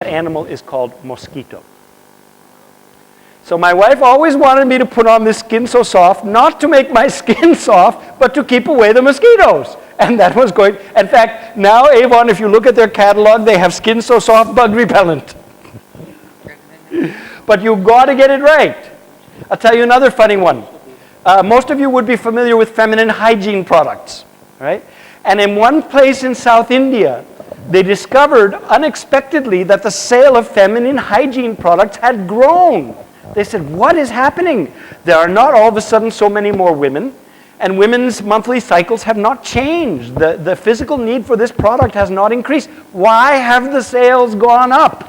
animal is called mosquito. So my wife always wanted me to put on this Skin So Soft, not to make my skin soft, but to keep away the mosquitoes. And that was going, in fact, now Avon, if you look at their catalog, they have Skin So Soft bug repellent. But you've got to get it right. I'll tell you another funny one. Most of you would be familiar with feminine hygiene products, right? And in one place in South India, they discovered unexpectedly that the sale of feminine hygiene products had grown. They said, what is happening? There are not all of a sudden so many more women, and women's monthly cycles have not changed. The physical need for this product has not increased. Why have the sales gone up?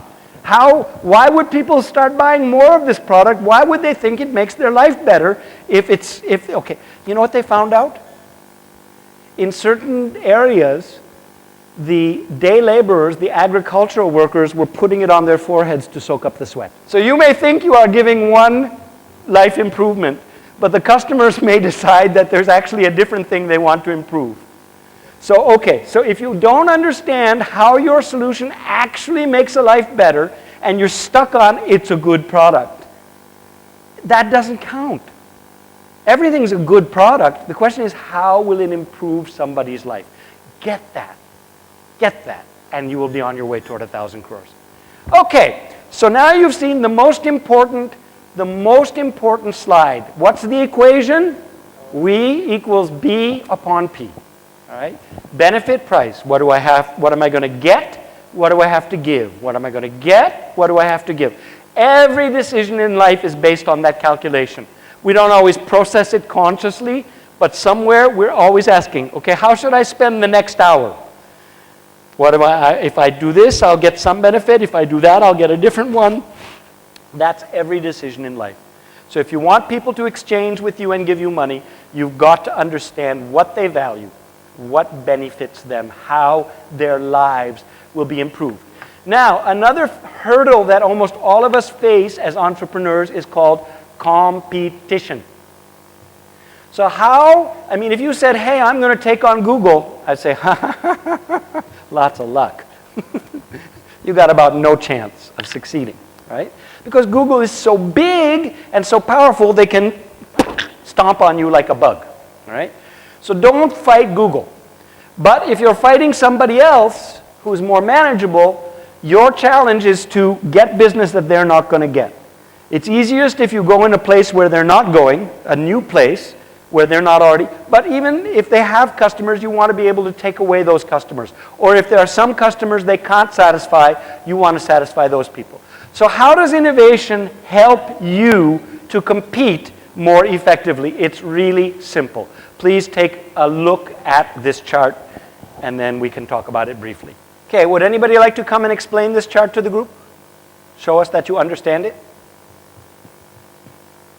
Why would people start buying more of this product? Why would they think it makes their life better okay, you know what they found out? In certain areas, the day laborers, the agricultural workers, were putting it on their foreheads to soak up the sweat. So you may think you are giving one life improvement, but the customers may decide that there's actually a different thing they want to improve. So, okay, so if you don't understand how your solution actually makes a life better, and you're stuck on it's a good product, that doesn't count. Everything's a good product. The question is, how will it improve somebody's life? Get that. Get that, and you will be on your way toward 1,000 crores. Okay, so now you've seen the most important slide. What's the equation? We equals B upon P. All right? Benefit price. What do I have? What am I going to get? What do I have to give? What am I going to get? What do I have to give? Every decision in life is based on that calculation. We don't always process it consciously, but somewhere we're always asking, okay, how should I spend the next hour? If I do this, I'll get some benefit. If I do that, I'll get a different one. That's every decision in life. So if you want people to exchange with you and give you money, you've got to understand what they value, what benefits them, how their lives will be improved. Now, another hurdle that almost all of us face as entrepreneurs is called competition. So if you said, hey, I'm going to take on Google, I'd say, lots of luck. You got about no chance of succeeding, right? Because Google is so big and so powerful, they can stomp on you like a bug, right? So don't fight Google. But if you're fighting somebody else who's more manageable, your challenge is to get business that they're not going to get. It's easiest if you go in a place where they're not going, a new place, where they're not already, but even if they have customers, you want to be able to take away those customers. Or if there are some customers they can't satisfy, you want to satisfy those people. So how does innovation help you to compete more effectively? It's really simple. Please take a look at this chart, and then we can talk about it briefly. Okay, would anybody like to come and explain this chart to the group? Show us that you understand it.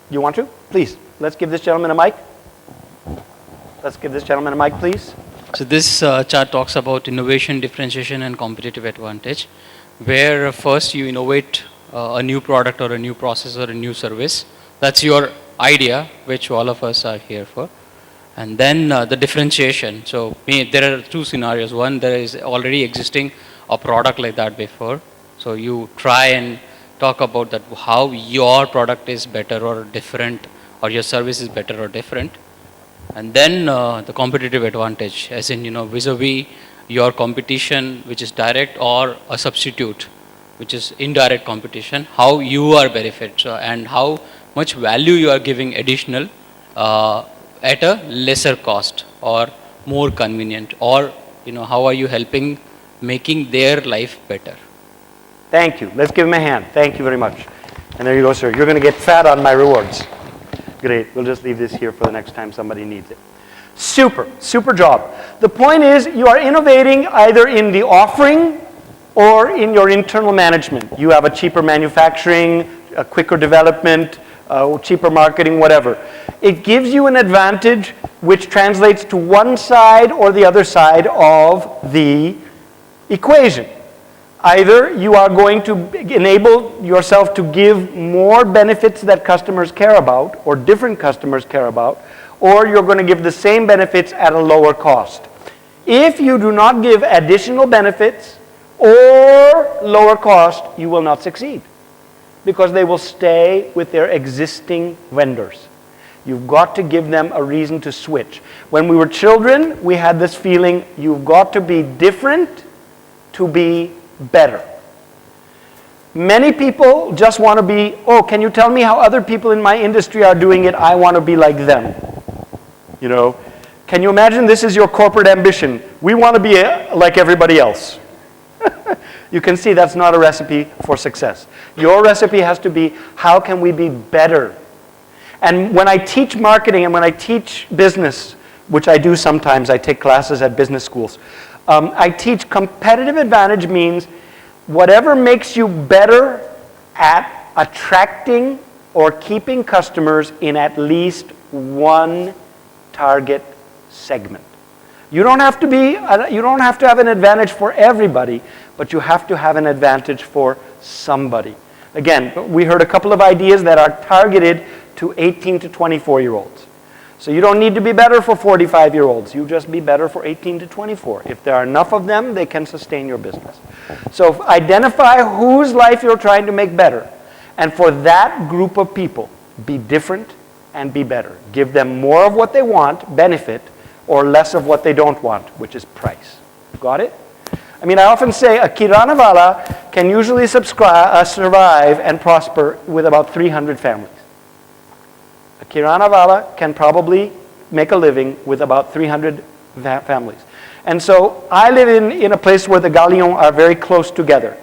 You want to? Please, let's give this gentleman a mic. Let's give this gentleman a mic, please. So this chart talks about innovation, differentiation, and competitive advantage, where first you innovate a new product or a new process or a new service. That's your idea, which all of us are here for. And then the differentiation. So there are two scenarios. One, there is already existing a product like that before. So you try and talk about that, how your product is better or different, or your service is better or different. And then the competitive advantage, as in, vis-a-vis your competition, which is direct, or a substitute, which is indirect competition, how you are benefit, and how much value you are giving additional at a lesser cost or more convenient, or how are you helping making their life better. Thank you. Let's give him a hand. Thank you very much. And there you go, sir. You're going to get fat on my rewards. Great. We'll just leave this here for the next time somebody needs it. Super. Super job. The point is, you are innovating either in the offering or in your internal management. You have a cheaper manufacturing, a quicker development, cheaper marketing, whatever. It gives you an advantage which translates to one side or the other side of the equation. Either you are going to enable yourself to give more benefits that customers care about, or different customers care about, or you're going to give the same benefits at a lower cost. If you do not give additional benefits or lower cost, you will not succeed, because they will stay with their existing vendors. You've got to give them a reason to switch. When we were children, we had this feeling, you've got to be different to be better. Many people just want to be, oh, can you tell me how other people in my industry are doing it? I want to be like them. You know, can you imagine this is your corporate ambition? We want to be like everybody else. You can see that's not a recipe for success. Your recipe has to be, how can we be better? And when I teach marketing and when I teach business, which I do sometimes, I take classes at business schools, I teach competitive advantage means whatever makes you better at attracting or keeping customers in at least one target segment. You don't have to have an advantage for everybody, but you have to have an advantage for somebody. Again, we heard a couple of ideas that are targeted to 18 to 24-year-olds. So you don't need to be better for 45-year-olds. You just be better for 18 to 24. If there are enough of them, they can sustain your business. So identify whose life you're trying to make better. And for that group of people, be different and be better. Give them more of what they want, benefit, or less of what they don't want, which is price. Got it? I mean, I often say a Kiranavala can usually survive and prosper with about 300 families. A Kiranavala can probably make a living with about 300 families. And so I live in a place where the Galions are very close together.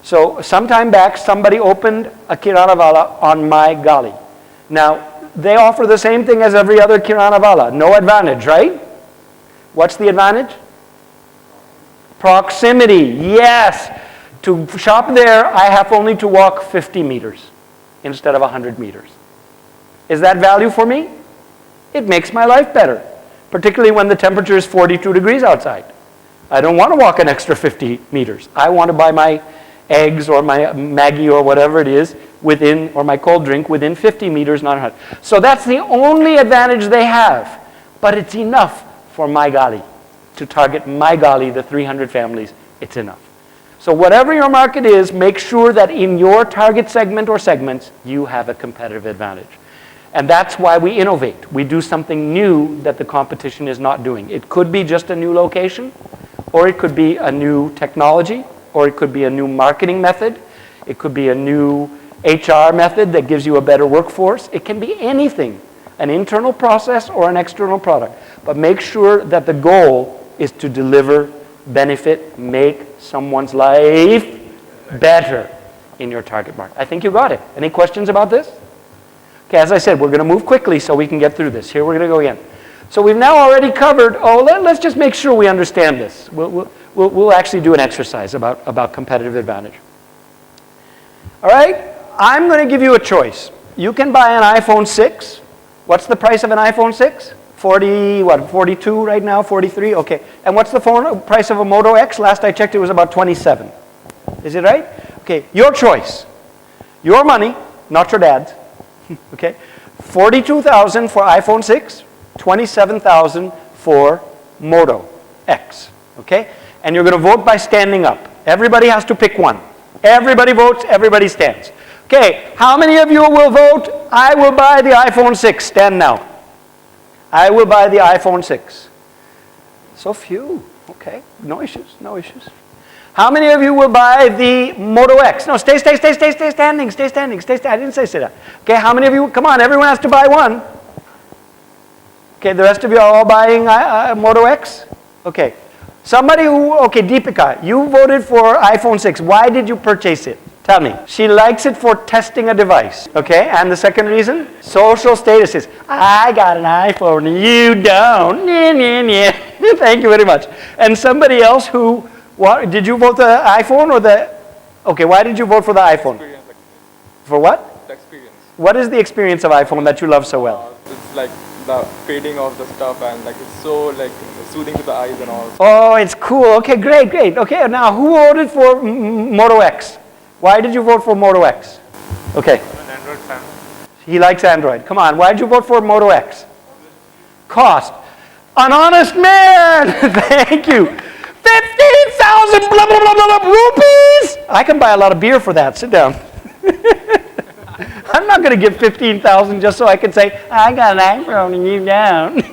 So some time back, somebody opened a Kiranavala on my gali. Now, they offer the same thing as every other Kiranavala. No advantage, right? What's the advantage? Proximity, yes. To shop there, I have only to walk 50 meters instead of 100 meters. Is that value for me? It makes my life better, particularly when the temperature is 42 degrees outside. I don't want to walk an extra 50 meters. I want to buy my eggs or my Maggie or whatever it is within, or my cold drink within 50 meters, not 100. So that's the only advantage they have, but it's enough for my gali. To target my gali, the 300 families, it's enough. So whatever your market is, make sure that in your target segment or segments, you have a competitive advantage. And that's why we innovate. We do something new that the competition is not doing. It could be just a new location, or it could be a new technology, or it could be a new marketing method. It could be a new HR method that gives you a better workforce. It can be anything, an internal process or an external product. But make sure that the goal is to deliver benefit, make someone's life better in your target market. I think you got it. Any questions about this? Okay, as I said, we're going to move quickly so we can get through this. Here we're going to go again. So we've now already covered, let's just make sure we understand this. We'll actually do an exercise about competitive advantage. All right, I'm going to give you a choice. You can buy an iPhone 6. What's the price of an iPhone 6? 42 right now, 43? Okay. And what's the price of a Moto X? Last I checked, it was about 27. Is it right? Okay, your choice. Your money, not your dad's. Okay, $42,000 for iPhone 6, $27,000 for Moto X. Okay, and you're going to vote by standing up. Everybody has to pick one. Everybody votes, everybody stands. Okay, how many of you will vote, I will buy the iPhone 6? Stand now. I will buy the iPhone 6. So few. Okay, no issues, no issues. How many of you will buy the Moto X? No, stay standing, stay standing. I didn't say that. Okay, how many of you, come on, everyone has to buy one. Okay, the rest of you are all buying Moto X? Okay. Somebody who, okay, Deepika, you voted for iPhone 6. Why did you purchase it? Tell me. She likes it for testing a device. Okay, and the second reason? Social statuses. I got an iPhone, you don't. Thank you very much. And somebody else who, did you vote the iPhone or the, okay, why did you vote for the iPhone? For what? The experience. What is the experience of iPhone that you love so well? It's like the fading of the stuff, and like it's so like soothing to the eyes and all. Oh, it's cool. Okay, great. Okay, now who voted for Moto X? Why did you vote for Moto X? Okay. I'm an Android fan. He likes Android. Come on, why did you vote for Moto X? Cost. An honest man! Thank you. 15,000 blah, blah, blah, blah, blah, rupees. I can buy a lot of beer for that. Sit down. I'm not going to give 15,000 just so I can say, I got an iPhone and you don't.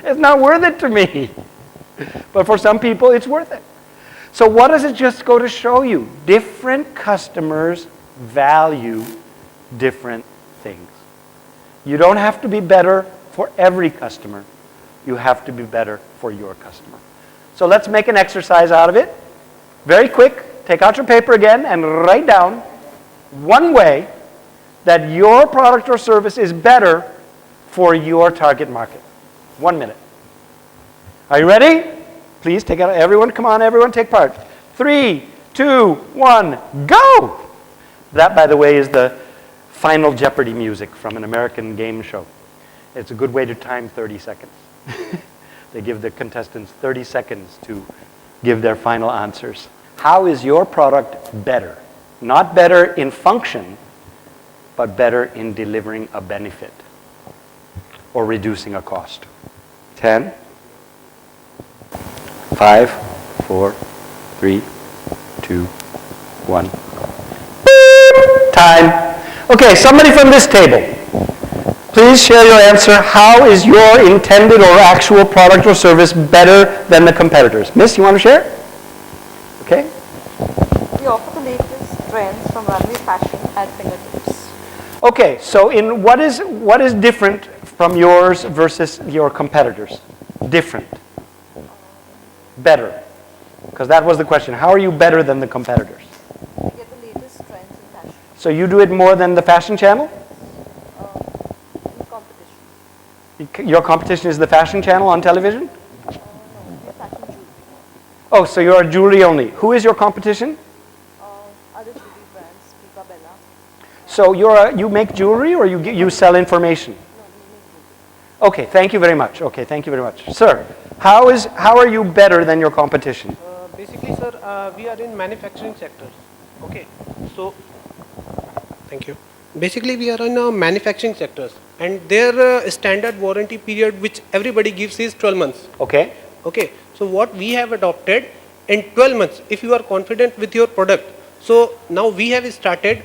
It's not worth it to me. But for some people, it's worth it. So what does it just go to show you? Different customers value different things. You don't have to be better for every customer. You have to be better for your customer. So let's make an exercise out of it. Very quick, take out your paper again and write down one way that your product or service is better for your target market. 1 minute. Are you ready? Please take out, everyone, come on, everyone take part. 3, 2, 1, go! That, by the way, is the Final Jeopardy music from an American game show. It's a good way to time 30 seconds. They give the contestants 30 seconds to give their final answers. How is your product better? Not better in function, but better in delivering a benefit or reducing a cost. 10, 5, 4, 3, 2, 1. Time. Okay, somebody from this table, please share your answer. How is your intended or actual product or service better than the competitors? Miss, you want to share? Okay. We offer the latest trends from runway fashion at fingertips. Okay, so in what is different from yours versus your competitors? Different. Better. Because that was the question. How are you better than the competitors? We get the latest trends in fashion. So you do it more than the fashion channel? In competition. Your competition is the fashion channel on television? No, we're fashion jewelry. Oh, so you're a jewelry only. Who is your competition? Other jewelry brands, Pipa Bella. So you make jewelry or you sell information? No, we make jewelry. Okay, thank you very much. Okay, thank you very much. Sir, how are you better than your competition? Basically, sir, we are in manufacturing sector. Okay, so thank you. Basically, we are in manufacturing sectors, and their standard warranty period, which everybody gives, is 12 months. Okay. Okay, so what we have adopted in 12 months, if you are confident with your product, so now we have started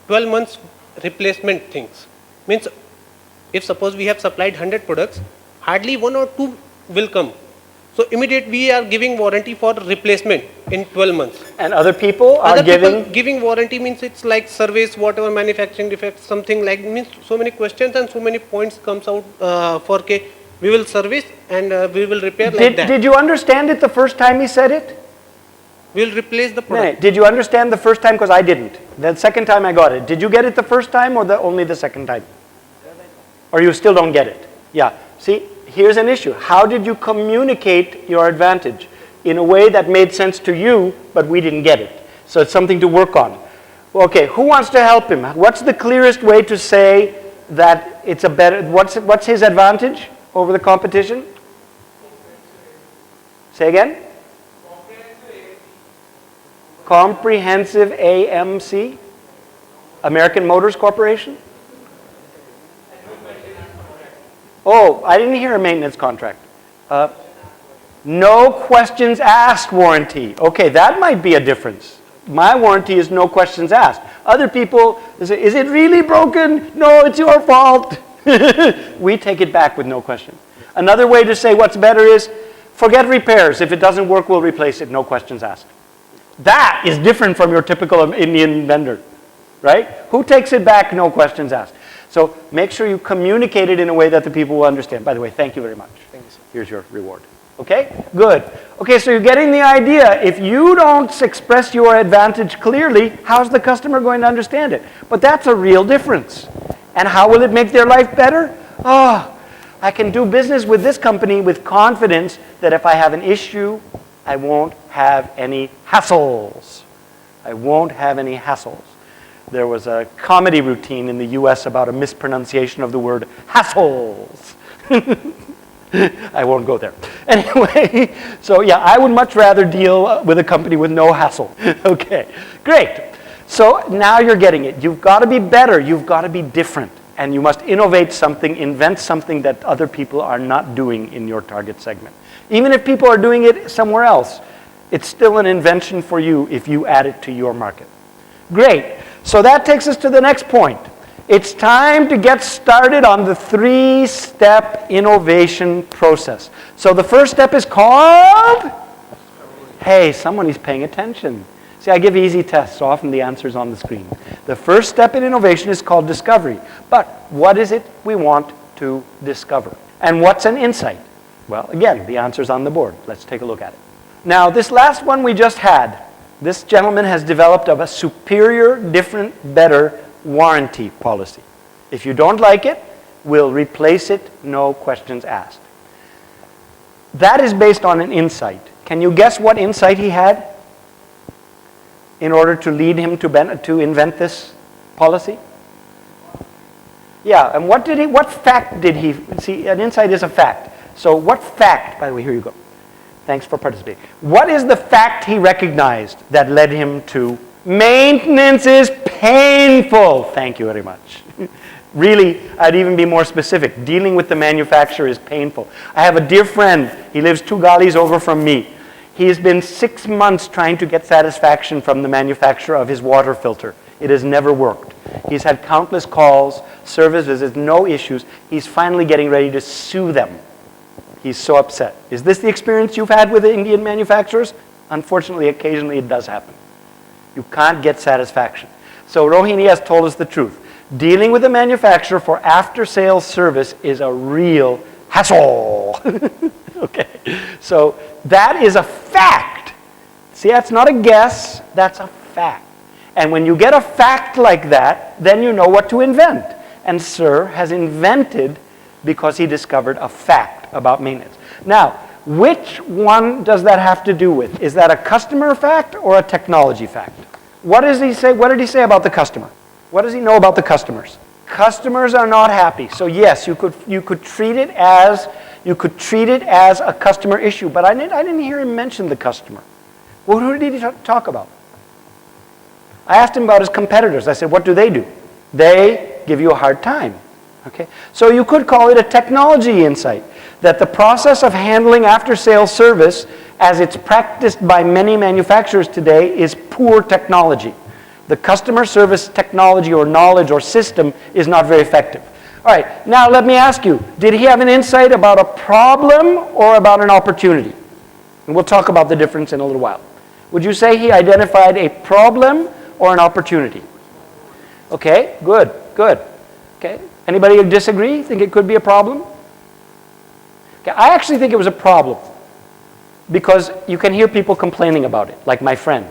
12 months replacement things. Means, if suppose we have supplied 100 products, hardly 1 or 2 will come. So immediate we are giving warranty for replacement in 12 months. And other people are giving warranty means it's like service, whatever manufacturing defects, something like, means so many questions and so many points comes out for K. We will service and we will repair like that. Did you understand it the first time he said it? We will replace the product. No, did you understand the first time? Because I didn't. The second time I got it. Did you get it the first time or only the second time? Or you still don't get it? Yeah. See, here's an issue. How did you communicate your advantage in a way that made sense to you, but we didn't get it? So it's something to work on. Okay, who wants to help him? What's the clearest way to say that it's a better, what's his advantage over the competition? Say again? Comprehensive AMC? American Motors Corporation? Oh, I didn't hear a maintenance contract. No questions asked warranty. Okay, that might be a difference. My warranty is no questions asked. Other people say, is it really broken? No, it's your fault. We take it back with no question. Another way to say what's better is, forget repairs. If it doesn't work, we'll replace it. No questions asked. That is different from your typical Indian vendor, right? Who takes it back? No questions asked. So make sure you communicate it in a way that the people will understand. By the way, thank you very much. Thank you, sir. Here's your reward. Okay? Good. Okay, so you're getting the idea. If you don't express your advantage clearly, how's the customer going to understand it? But that's a real difference. And how will it make their life better? Oh, I can do business with this company with confidence that if I have an issue, I won't have any hassles. I won't have any hassles. There was a comedy routine in the US about a mispronunciation of the word hassles. I won't go there. Anyway, so yeah, I would much rather deal with a company with no hassle. Okay, great. So now you're getting it. You've got to be better. You've got to be different. And you must innovate something, invent something that other people are not doing in your target segment. Even if people are doing it somewhere else, It's still an invention for you if you add it to your market. Great. So that takes us to the next point. It's time to get started on the 3-step innovation process. So the first step is called? Hey, someone is paying attention. See, I give easy tests, so often the answer's on the screen. The first step in innovation is called discovery. But what is it we want to discover? And what's an insight? Well, again, the answer's on the board. Let's take a look at it. Now, this last one we just had, this gentleman has developed a superior, different, better warranty policy. If you don't like it, we'll replace it, no questions asked. That is based on an insight. Can you guess what insight he had in order to lead him to invent this policy? Yeah, and what fact did he, see, an insight is a fact. So what fact, by the way, here you go. Thanks for participating. What is the fact he recognized that led him to maintenance is painful? Thank you very much. Really, I'd even be more specific. Dealing with the manufacturer is painful. I have a dear friend. He lives 2 gullies over from me. He has been 6 months trying to get satisfaction from the manufacturer of his water filter. It has never worked. He's had countless calls, service visits, no issues. He's finally getting ready to sue them. He's so upset. Is this the experience you've had with the Indian manufacturers? Unfortunately, occasionally it does happen. You can't get satisfaction. So Rohini has told us the truth. Dealing with a manufacturer for after-sales service is a real hassle. Okay, so that is a fact. See, that's not a guess, that's a fact. And when you get a fact like that, then you know what to invent. And Sir has invented because he discovered a fact about maintenance. Now, which one does that have to do with? Is that a customer fact or a technology fact? What does he say? What did he say about the customer? What does he know about the customers? Customers are not happy. So yes, you could treat it as a customer issue, but I didn't hear him mention the customer. Well, who did he talk about? I asked him about his competitors. I said, what do? They give you a hard time. Okay? So you could call it a technology insight, that the process of handling after-sales service as it's practiced by many manufacturers today is poor technology. The customer service technology or knowledge or system is not very effective. All right, now let me ask you, did he have an insight about a problem or about an opportunity? And we'll talk about the difference in a little while. Would you say he identified a problem or an opportunity? Okay, good. Okay, anybody disagree? Think it could be a problem? Okay, I actually think it was a problem because you can hear people complaining about it, like my friend.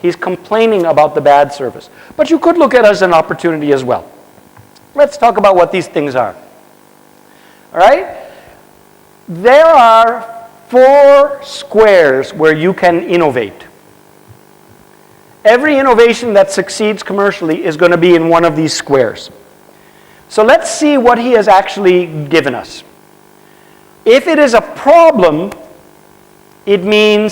He's complaining about the bad service. But you could look at it as an opportunity as well. Let's talk about what these things are. All right? There are 4 squares where you can innovate. Every innovation that succeeds commercially is going to be in one of these squares. So let's see what he has actually given us. If it is a problem, it means